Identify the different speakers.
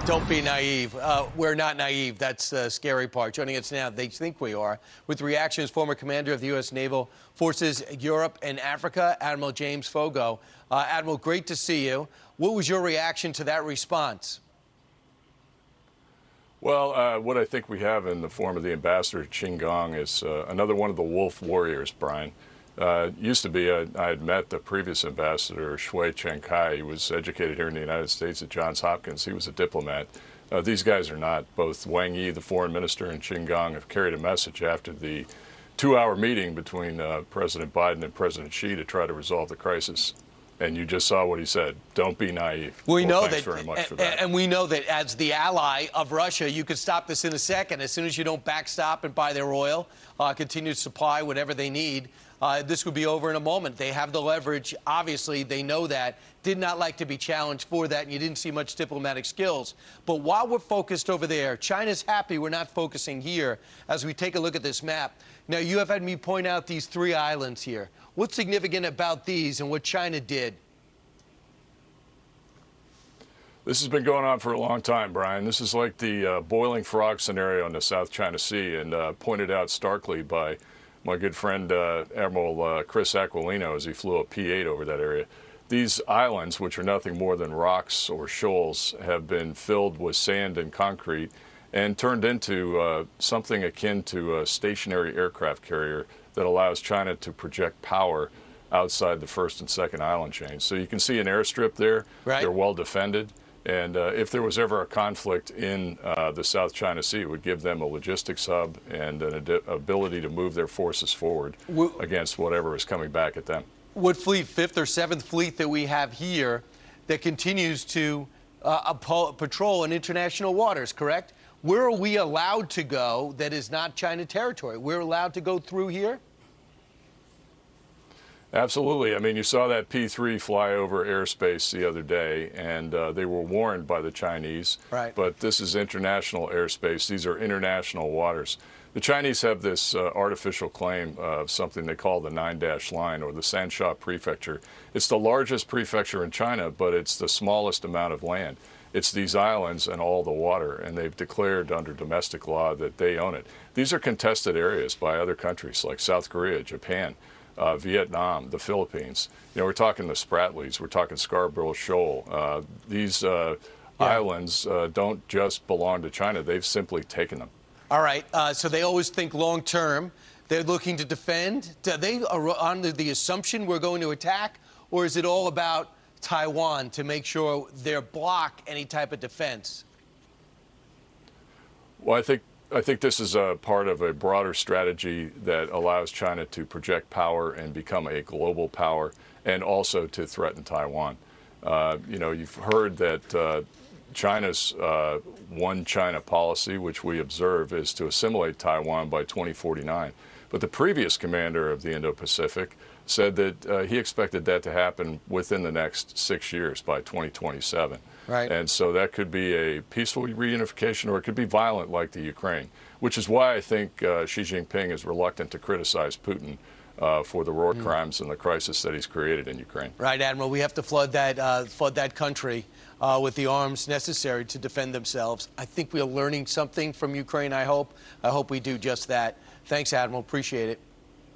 Speaker 1: Don't be naive. We're not naive. That's the scary part. Joining us now, they think we are, with reactions, former commander of the U.S. Naval Forces Europe and Africa, Admiral James Fogo. Admiral, great to see you. What was your reaction to that response?
Speaker 2: Well, what I think we have in the form of the ambassador Qin Gang is another one of the wolf warriors, Brian. Used to be, I had met the previous ambassador, Shui Chengkai. He was educated here in the United States at Johns Hopkins. He was a diplomat. These guys are not. Both Wang Yi, the foreign minister, and Qin Gang have carried a message after the 2-hour meeting between President Biden and President Xi to try to resolve the crisis. And you just saw what he said. Don't be naive.
Speaker 1: We know
Speaker 2: thanks
Speaker 1: that,
Speaker 2: very much for that.
Speaker 1: And we know that as the ally of Russia, you could stop this in a second. As soon as you don't backstop and buy their oil, continue to supply whatever they need, this would be over in a moment. They have the leverage. Obviously, they know that. Did not like to be challenged for that, and you didn't see much diplomatic skills. But while we're focused over there, China's happy we're not focusing here as we take a look at this map. Now, you have had me point out these 3 islands here. What's significant about these and what China did?
Speaker 2: This has been going on for a long time, Brian. This is like the boiling frog scenario in the South China Sea, and pointed out starkly by my good friend Admiral Chris Aquilino as he flew a P-8 over that area. These islands, which are nothing more than rocks or shoals, have been filled with sand and concrete and turned into something akin to a stationary aircraft carrier that allows China to project power outside the first and second island chains. So you can see an airstrip there. Right. They're well defended. And if there was ever a conflict in the South China Sea, it would give them a logistics hub and an ability to move their forces forward against whatever is coming back at them.
Speaker 1: What fleet, 5th or 7th fleet that we have here that continues to patrol in international waters, correct? Where are we allowed to go that is not China territory? We're allowed to go through here?
Speaker 2: Absolutely. I mean, you saw that P-3 fly over airspace the other day, and they were warned by the Chinese. Right. But this is international airspace. These are international waters. The Chinese have this artificial claim of something they call the 9-dash line, or the Sansha Prefecture. It's the largest prefecture in China, but it's the smallest amount of land. It's these islands and all the water, and they've declared under domestic law that they own it. These are contested areas by other countries like South Korea, Japan, Vietnam, the Philippines. You know, we're talking the Spratlys, we're talking Scarborough Shoal. These islands don't just belong to China. They've simply taken them.
Speaker 1: All right, so they always think long term. They're looking to defend. Are they under the assumption we're going to attack, or is it all about Taiwan to make sure they block any type of defense?
Speaker 2: Well, I think this is a part of a broader strategy that allows China to project power and become a global power, and also to threaten Taiwan. You know, you've heard that China's one China policy, which we observe, is to assimilate Taiwan by 2049. But the previous commander of the Indo-Pacific said that he expected that to happen within the next 6 years, by 2027. Right. And so that could be a peaceful reunification, or it could be violent like the Ukraine, which is why I think Xi Jinping is reluctant to criticize Putin for the war crimes and the crisis that he's created in Ukraine.
Speaker 1: Right, Admiral. We have to flood that country with the arms necessary to defend themselves. I think we are learning something from Ukraine, I hope. I hope we do just that. Thanks, Admiral. Appreciate it.